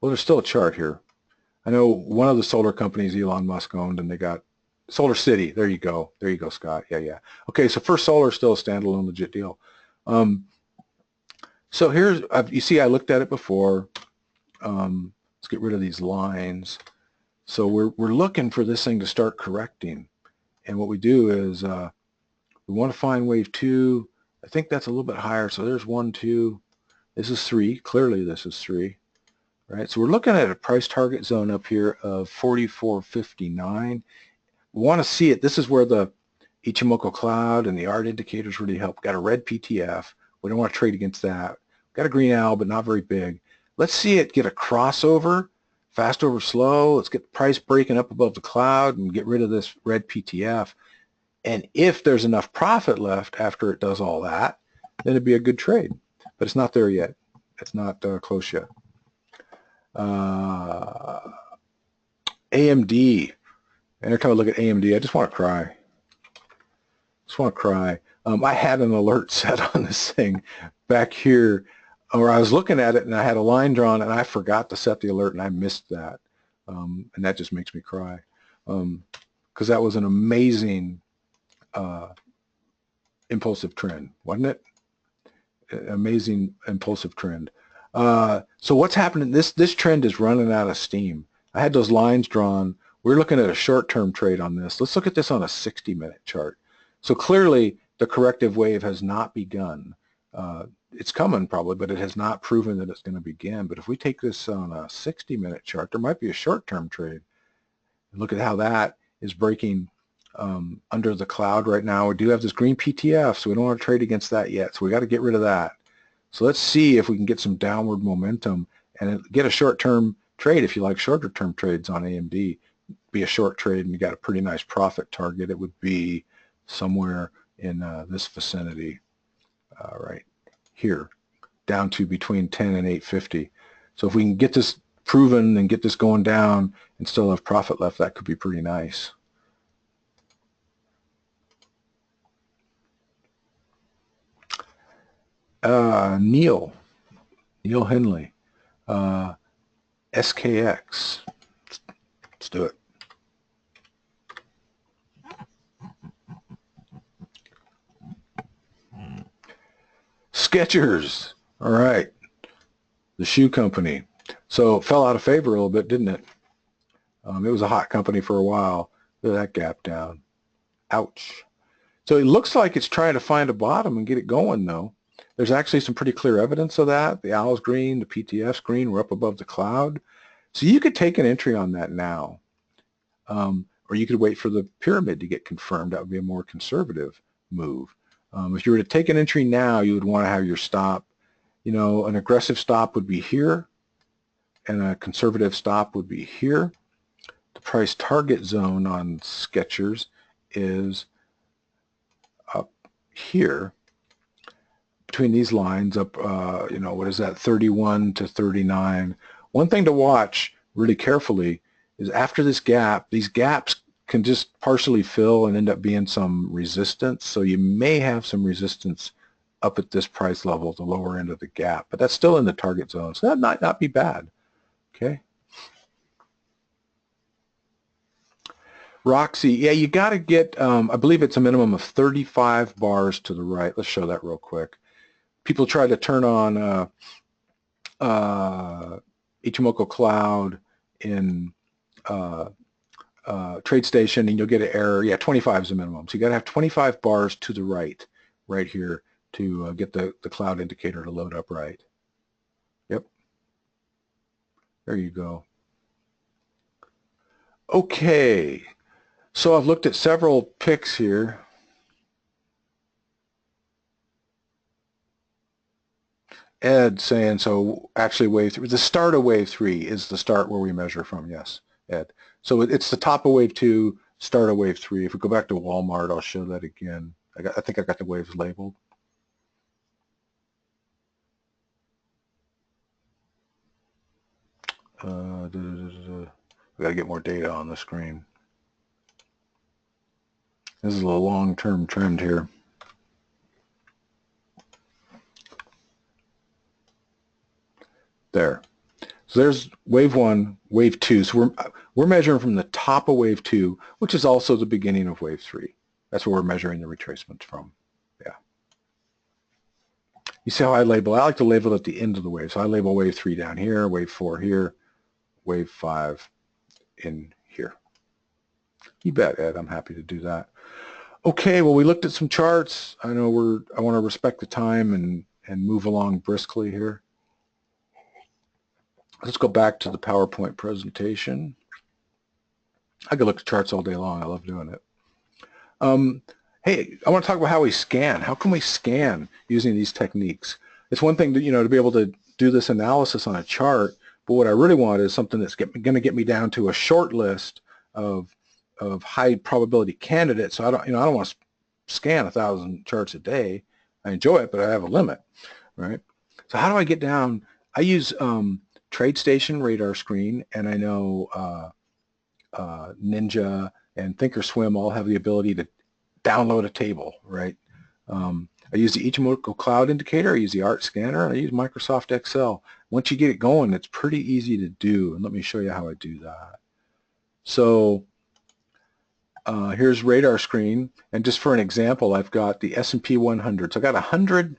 Well, there's still a chart here. I know one of the solar companies Elon Musk owned, and they got Solar City. There you go. There you go, Scott. Yeah. Okay, so First Solar is still a standalone legit deal. So here's, you see I looked at it before. Let's get rid of these lines. So we're looking for this thing to start correcting. And what we do is we want to find wave 2. I think that's a little bit higher. So there's 1, 2. This is 3. Clearly this is 3. Right? So we're looking at a price target zone up here of 44.59. We want to see it. This is where the Ichimoku Cloud and the art indicators really help. Got a red PTF. We don't want to trade against that. Got a green owl, but not very big. Let's see it get a crossover, fast over slow. Let's get the price breaking up above the cloud and get rid of this red PTF. And if there's enough profit left after it does all that, then it'd be a good trade. But it's not there yet. It's not close yet. AMD. Every time I look at AMD, I just want to cry. I had an alert set on this thing back here, or I was looking at it and I had a line drawn and I forgot to set the alert and I missed that. And that just makes me cry. Because that was an amazing impulsive trend, wasn't it? Amazing impulsive trend. So what's happening? This trend is running out of steam. I had those lines drawn. We're looking at a short-term trade on this. Let's look at this on a 60-minute chart. So clearly the corrective wave has not begun. It's coming probably, but it has not proven that it's going to begin. But if we take this on a 60-minute chart, there might be a short-term trade. Look at how that is breaking under the cloud right now. We do have this green PTF, so we don't want to trade against that yet. So we got to get rid of that. So let's see if we can get some downward momentum and get a short-term trade. If you like shorter-term trades on AMD, be a short trade and you got a pretty nice profit target, it would be somewhere in this vicinity right here, down to between 10 and 850. So if we can get this proven and get this going down and still have profit left, that could be pretty nice. Neil Henley, SKX. Let's do it. Skechers. All right. The shoe company. So it fell out of favor a little bit, didn't it? It was a hot company for a while. Look at that gap down. Ouch. So it looks like it's trying to find a bottom and get it going, though. There's actually some pretty clear evidence of that. The owl's green, the PTF's green, we're up above the cloud. So you could take an entry on that now. Or you could wait for the pyramid to get confirmed. That would be a more conservative move. If you were to take an entry now, you would want to have your stop. You know, an aggressive stop would be here, and a conservative stop would be here. The price target zone on Skechers is up here, between these lines, up, you know, what is that, 31 to 39. One thing to watch really carefully is after this gap, these gaps can just partially fill and end up being some resistance. So you may have some resistance up at this price level, the lower end of the gap, but that's still in the target zone. So that might not be bad. Okay. Roxy, yeah, you got to get, I believe it's a minimum of 35 bars to the right. Let's show that real quick. People try to turn on Ichimoku Cloud in TradeStation, and you'll get an error. Yeah, 25 is the minimum. So you got to have 25 bars to the right, right here, to get the cloud indicator to load up right. Yep. There you go. Okay. So I've looked at several picks here. Ed saying, so actually wave 3, the start of wave 3 is the start where we measure from, yes, Ed. So it's the top of wave 2, start of wave 3. If we go back to Walmart, I'll show that again. I think I got the waves labeled. We got to get more data on the screen. This is a long-term trend here. There. So there's wave 1, wave 2. So we're measuring from the top of wave 2, which is also the beginning of wave 3. That's where we're measuring the retracements from. Yeah. You see how I label? I like to label at the end of the wave. So I label wave 3 down here, wave 4 here, wave 5 in here. You bet, Ed. I'm happy to do that. Okay, well, we looked at some charts. I know I want to respect the time and move along briskly here. Let's go back to the PowerPoint presentation. I could look at charts all day long. I love doing it. Hey, I want to talk about how we scan. How can we scan using these techniques? It's one thing to, to be able to do this analysis on a chart, but what I really want is something that's going to get me down to a short list of high probability candidates. So I don't want to scan 1,000 charts a day. I enjoy it, but I have a limit, right? So how do I get down? I use TradeStation radar screen, and I know Ninja and Thinkorswim all have the ability to download a table, right? I use the Ichimoku Cloud indicator, I use the ART scanner, and I use Microsoft Excel. Once you get it going, it's pretty easy to do, and let me show you how I do that. So here's radar screen, and just for an example, I've got the S&P 100. So I've got 100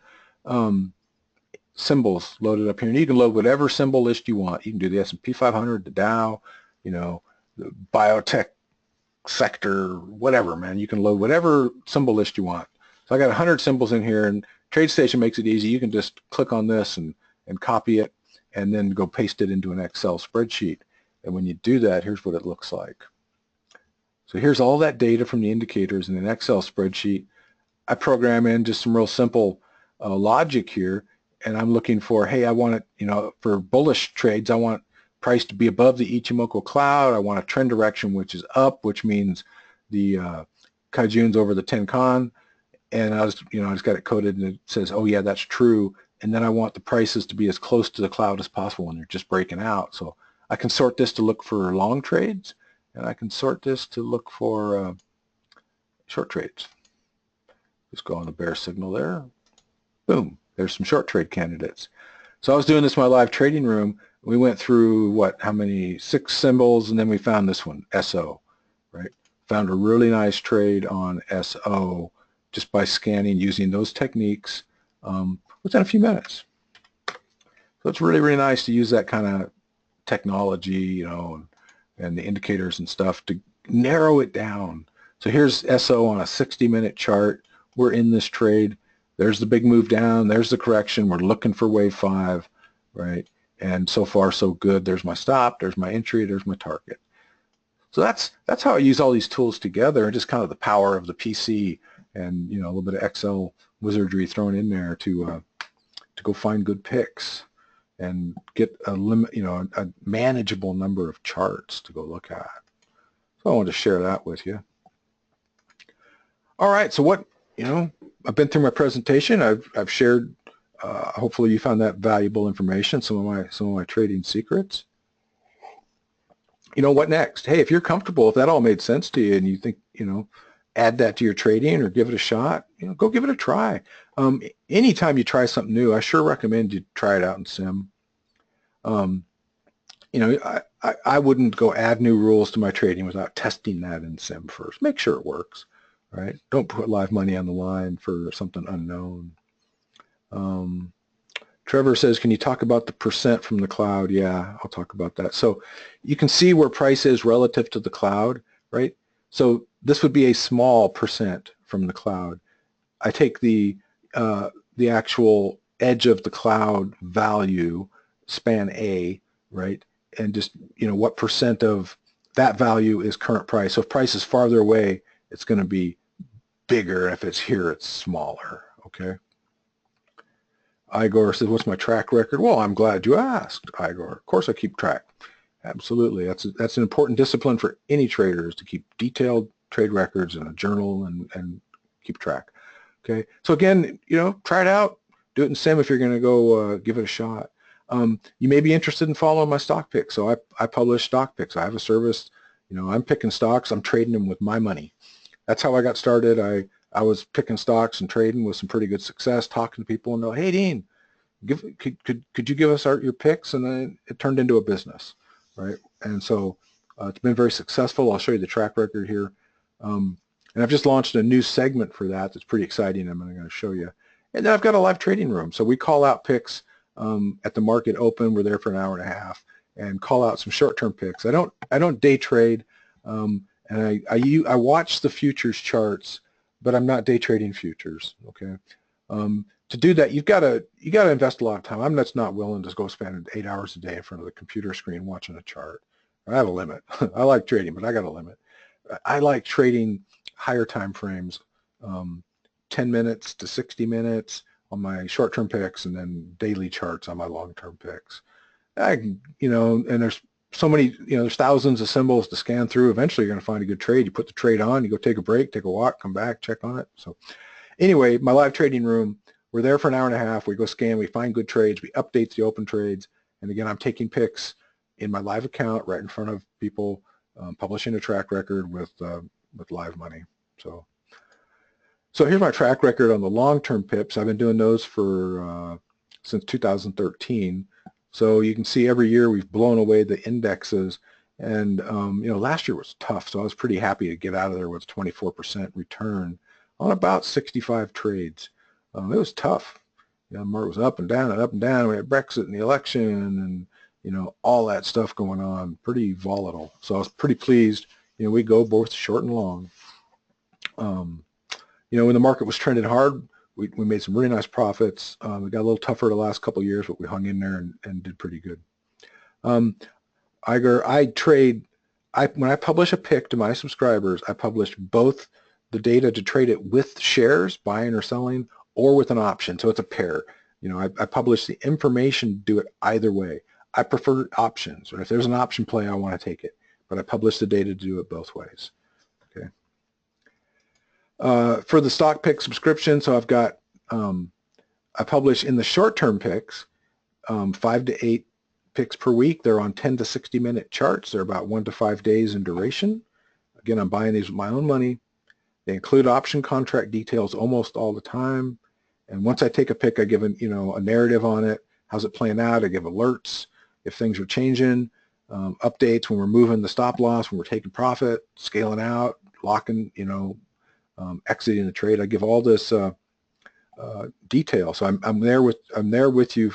symbols loaded up here, and you can load whatever symbol list you want. You can do the S&P 500, the Dow, the biotech sector, whatever, man. You can load whatever symbol list you want. So I got 100 symbols in here, and TradeStation makes it easy. You can just click on this and copy it, and then go paste it into an Excel spreadsheet. And when you do that, here's what it looks like. So here's all that data from the indicators in an Excel spreadsheet. I program in just some real simple logic here, and I'm looking for, hey, I want it, for bullish trades, I want price to be above the Ichimoku Cloud. I want a trend direction which is up, which means the Kaijun's over the Tenkan, and I just got it coded and it says, oh yeah, that's true. And then I want the prices to be as close to the cloud as possible when they're just breaking out. So I can sort this to look for long trades, and I can sort this to look for short trades. Just go on the bear signal there. Boom, there's some short trade candidates. So I was doing this in my live trading room. We went through, how many, 6 symbols, and then we found this one, SO, right? Found a really nice trade on SO just by scanning using those techniques within a few minutes. So it's really, really nice to use that kind of technology, and the indicators and stuff to narrow it down. So here's SO on a 60-minute chart. We're in this trade. There's the big move down. There's the correction. We're looking for wave 5, right? And so far, so good. There's my stop. There's my entry. There's my target. So that's how I use all these tools together, and just kind of the power of the PC and a little bit of Excel wizardry thrown in there to go find good picks and get a a manageable number of charts to go look at. So I wanted to share that with you. All right. So what I've been through my presentation. I've shared. Hopefully you found that valuable information. Some of my trading secrets. What next? Hey, if you're comfortable, if that all made sense to you, and you think add that to your trading or give it a shot, go give it a try. Anytime you try something new, I sure recommend you try it out in sim. I wouldn't go add new rules to my trading without testing that in sim first. Make sure it works. Right? Don't put live money on the line for something unknown. Trevor says, can you talk about the percent from the cloud? Yeah, I'll talk about that. So you can see where price is relative to the cloud, right? So this would be a small percent from the cloud. I take the actual edge of the cloud value, span A, right? And just, what percent of that value is current price. So if price is farther away, it's going to be bigger. If it's here, it's smaller, okay? Igor says, what's my track record? Well, I'm glad you asked, Igor. Of course I keep track. Absolutely. That's an important discipline for any traders, to keep detailed trade records in a journal and keep track. Okay. So again, try it out. Do it in sim if you're going to go give it a shot. You may be interested in following my stock picks. So I publish stock picks. I have a service. I'm picking stocks. I'm trading them with my money. That's how I got started. I was picking stocks and trading with some pretty good success, talking to people, and they're, hey, Dean, could you give us your picks? And then it turned into a business, right? And so it's been very successful. I'll show you the track record here. And I've just launched a new segment for that that's pretty exciting. I'm going to show you. And then I've got a live trading room. So we call out picks at the market open. We're there for an hour and a half and call out some short-term picks. I don't day trade. And I watch the futures charts, but I'm not day trading futures. Okay, to do that, you got to invest a lot of time. I'm just not willing to go spend 8 hours a day in front of the computer screen watching a chart. I have a limit. I like trading, but I got a limit. I like trading higher time frames, 10 minutes to 60 minutes on my short-term picks, and then daily charts on my long-term picks. And there's so many, there's thousands of symbols to scan through. Eventually, you're going to find a good trade. You put the trade on, you go take a break, take a walk, come back, check on it. So anyway, my live trading room, we're there for an hour and a half. We go scan, we find good trades, we update the open trades. And again, I'm taking picks in my live account right in front of people, publishing a track record with live money. So here's my track record on the long-term pips. I've been doing those for since 2013. So you can see every year we've blown away the indexes, and last year was tough, so I was pretty happy to get out of there with 24% return on about 65 trades. It was tough. The market was up and down and up and down. We had Brexit and the election and all that stuff going on, pretty volatile. So I was pretty pleased. We go both short and long. When the market was trending hard, we made some really nice profits. We got a little tougher the last couple of years, but we hung in there and did pretty good. Igor, when I publish a pick to my subscribers, I publish both the data to trade it with shares, buying or selling, or with an option. So it's a pair. I publish the information to do it either way. I prefer options, or if there's an option play, I want to take it, but I publish the data to do it both ways. Okay. For the stock pick subscription, so I've got, I publish in the short-term picks, 5 to 8 picks per week. They're on 10 to 60-minute charts. They're about 1 to 5 days in duration. Again, I'm buying these with my own money. They include option contract details almost all the time. And once I take a pick, I give a narrative on it. How's it playing out? I give alerts if things are changing, updates when we're moving the stop loss, when we're taking profit, scaling out, locking, exiting the trade. I give all this detail. So I'm there with you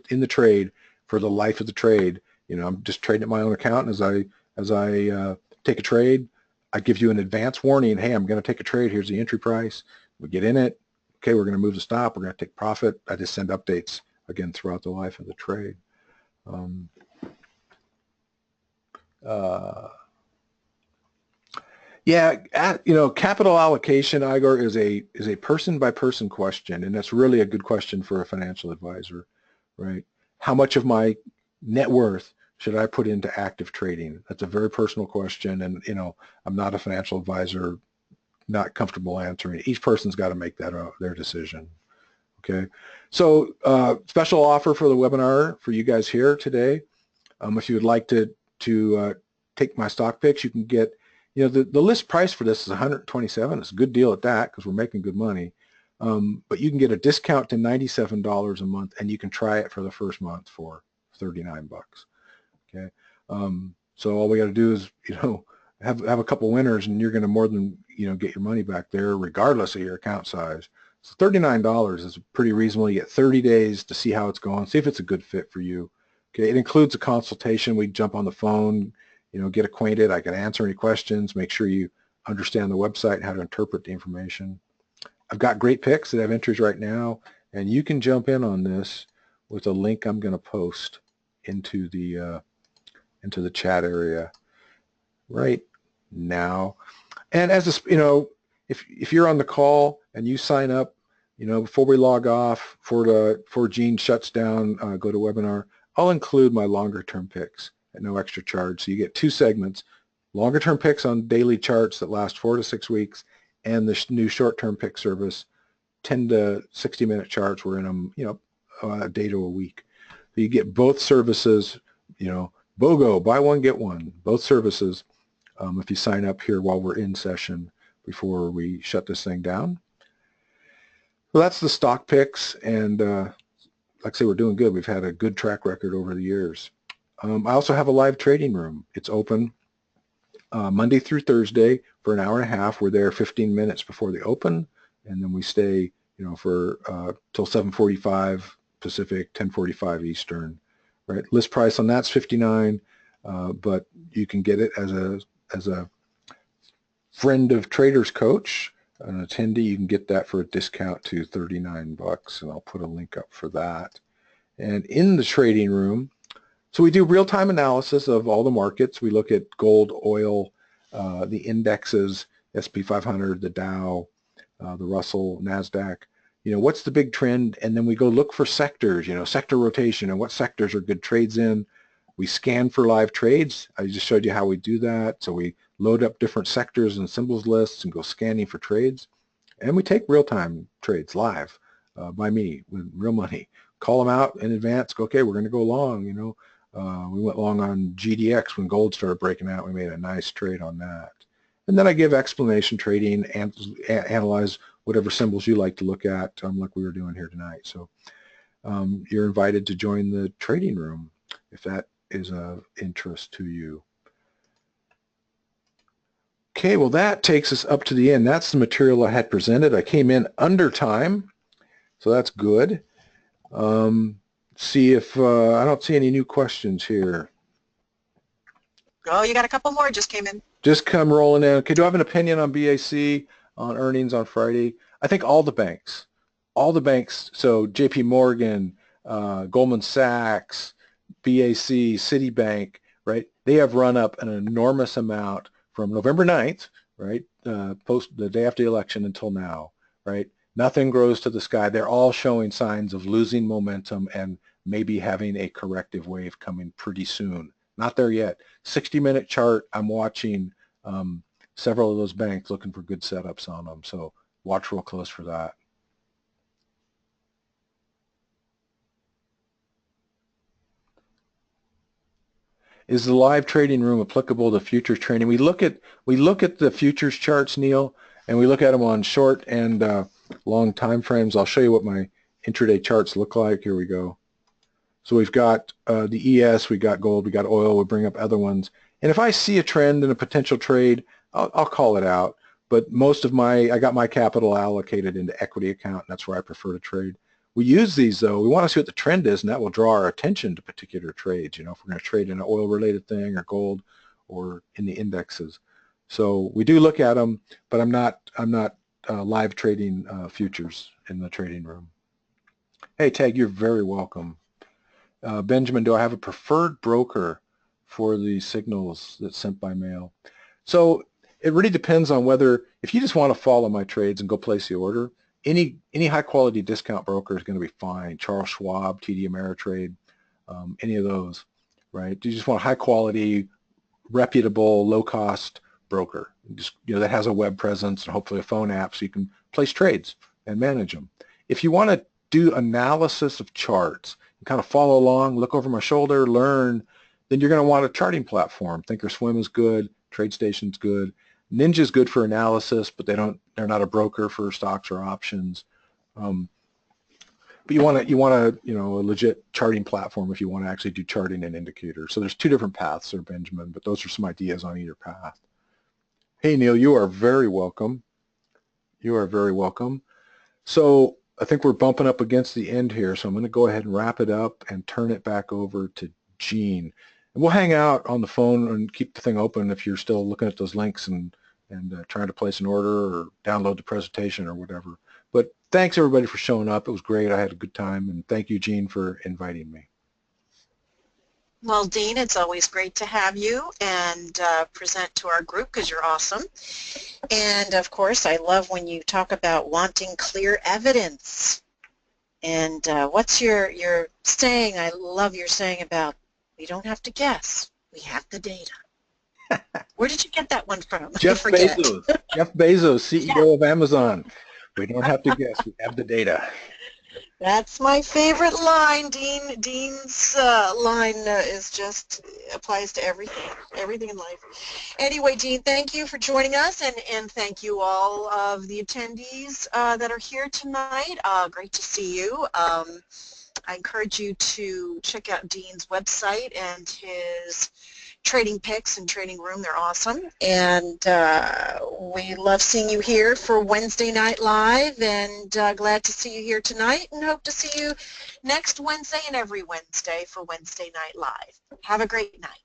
in the trade for the life of the trade. I'm just trading at my own account, and as I take a trade, I give you an advance warning. Hey, I'm going to take a trade. Here's the entry price. We get in it. Okay, we're going to move the stop. We're going to take profit. I just send updates again throughout the life of the trade. Capital allocation, Igor, is a person by person question, and that's really a good question for a financial advisor, right? How much of my net worth should I put into active trading? That's a very personal question, and I'm not a financial advisor, not comfortable answering. Each person's got to make that their decision. Okay, so special offer for the webinar for you guys here today. If you would like to take my stock picks, you can get, the list price for this is $127. It's a good deal at that because we're making good money. But you can get a discount to $97 a month, and you can try it for the first month for $39. Okay, so all we got to do is have a couple winners, and you're going to more than get your money back there, regardless of your account size. So $39 is pretty reasonable. You get 30 days to see how it's going, see if it's a good fit for you. Okay, it includes a consultation. We jump on the phone, get acquainted. I can answer any questions, make sure you understand the website, how to interpret the information. I've got great picks that have entries right now, and you can jump in on this with a link I'm going to post into the chat area right now. And as a, if you're on the call and you sign up, before we log off, before Gene shuts down GoToWebinar, I'll include my longer term picks at no extra charge. So you get 2 segments, longer term picks on daily charts that last 4 to 6 weeks, and the new short term pick service, 10 to 60-minute charts. We're in them, a day to a week. So you get both services, BOGO, buy one, get one, both services if you sign up here while we're in session before we shut this thing down. Well, that's the stock picks, and like I say, we're doing good. We've had a good track record over the years. I also have a live trading room. It's open Monday through Thursday for an hour and a half. We're there 15 minutes before the open, and then we stay, for till 7:45 Pacific, 10:45 Eastern. Right? List price on that's $59, but you can get it as a friend of Traders Coach, an attendee. You can get that for a discount to $39, and I'll put a link up for that. And in the trading room, so we do real-time analysis of all the markets. We look at gold, oil, the indexes, S&P 500, the Dow, the Russell, NASDAQ. What's the big trend? And then we go look for sectors, sector rotation, and what sectors are good trades in. We scan for live trades. I just showed you how we do that. So we load up different sectors and symbols lists and go scanning for trades. And we take real-time trades live by me with real money. Call them out in advance. Go, okay, we're going to go long, we went long on GDX when gold started breaking out. We made a nice trade on that. And then I give explanation trading and analyze whatever symbols you like to look at, like we were doing here tonight. So you're invited to join the trading room if that is of interest to you. Okay, well that takes us up to the end. That's the material I had presented. I came in under time, so that's good. See if I don't see any new questions here. Oh, you got a couple more just came in. Just come rolling in. Okay, do I have an opinion on BAC on earnings on Friday? I think all the banks, so JP Morgan, Goldman Sachs, BAC, Citibank, right? They have run up an enormous amount from November 9th, right, post the day after the election until now, right? Nothing grows to the sky. They're all showing signs of losing momentum and maybe having a corrective wave coming pretty soon. Not there yet. 60-minute chart, I'm watching several of those banks looking for good setups on them. So watch real close for that. Is the live trading room applicable to futures trading? We look at the futures charts, Neil, and we look at them on short and long time frames. I'll show you what my intraday charts look like. Here we go. So we've got the ES, we got gold, we got oil. We'll bring up other ones. And if I see a trend in a potential trade, I'll call it out. But most of I got my capital allocated into equity account, and that's where I prefer to trade. We use these, though. We want to see what the trend is, and that will draw our attention to particular trades. You know, if we're going to trade in an oil-related thing or gold or in the indexes. So we do look at them, but I'm not live trading futures in the trading room. Hey, Tag, you're very welcome. Benjamin, do I have a preferred broker for the signals that's sent by mail? So it really depends on whether, if you just want to follow my trades and go place the order, any high quality discount broker is going to be fine. Charles Schwab, TD Ameritrade, any of those, right? You just want a high quality, reputable, low cost broker, just, you know, that has a web presence and hopefully a phone app so you can place trades and manage them. If you want to do analysis of charts and kind of follow along, look over my shoulder, learn, then you're going to want a charting platform. Thinkorswim is good, TradeStation's good. Ninja's good for analysis, but they're not a broker for stocks or options. But you want a legit charting platform if you want to actually do charting and indicators. So there's two different paths there, Benjamin, but those are some ideas on either path. Hey, Neil, you are very welcome. You are very welcome. So I think we're bumping up against the end here, so I'm going to go ahead and wrap it up and turn it back over to Gene. And we'll hang out on the phone and keep the thing open if you're still looking at those links and trying to place an order or download the presentation or whatever. But thanks, everybody, for showing up. It was great. I had a good time. And thank you, Gene, for inviting me. Well, Dean, it's always great to have you and present to our group because you're awesome. And, of course, I love when you talk about wanting clear evidence. And what's your saying? I love your saying about we don't have to guess. We have the data. Where did you get that one from? Jeff Bezos. Jeff Bezos, CEO of Amazon. We don't have to guess. We have the data. That's my favorite line. Dean's line is just applies to everything in life. Anyway, Dean, thank you for joining us, and thank you all of the attendees that are here tonight. Great to see you. I encourage you to check out Dean's website and his trading picks and trading room. They're awesome, and we love seeing you here for Wednesday Night Live, and glad to see you here tonight, and hope to see you next Wednesday and every Wednesday for Wednesday Night Live. Have a great night.